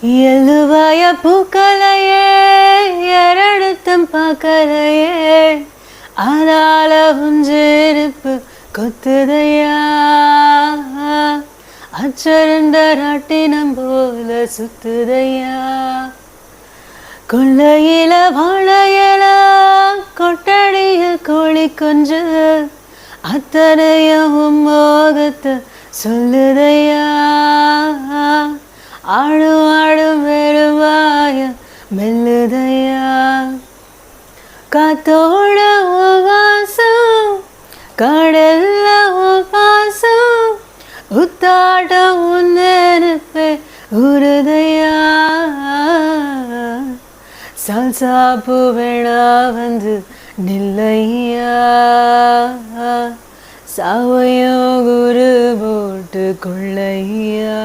எழுவாய பூக்களையே எரடுத்தம் பார்க்கலையே அதால உஞ்சிருப்பு கொத்துதையா அச்சரண்ட ராட்டினம் போல சுத்துதையா கொள்ளையில வாழையில கொட்டடிய கோழி கொஞ்சு அத்தனையும் மோகத்தை சொல்லுதையா ஆடும் ஆடும் வெறுவாய மெல்லுதையா காத்தோட வாசம் கடல்ல பாசம் உத்தாட்டம் உன்னெருப்பே உருதையா சால்சாப்பு வேணா வந்து நில்லையா சாவையோ குரு போட்டு கொள்ளையா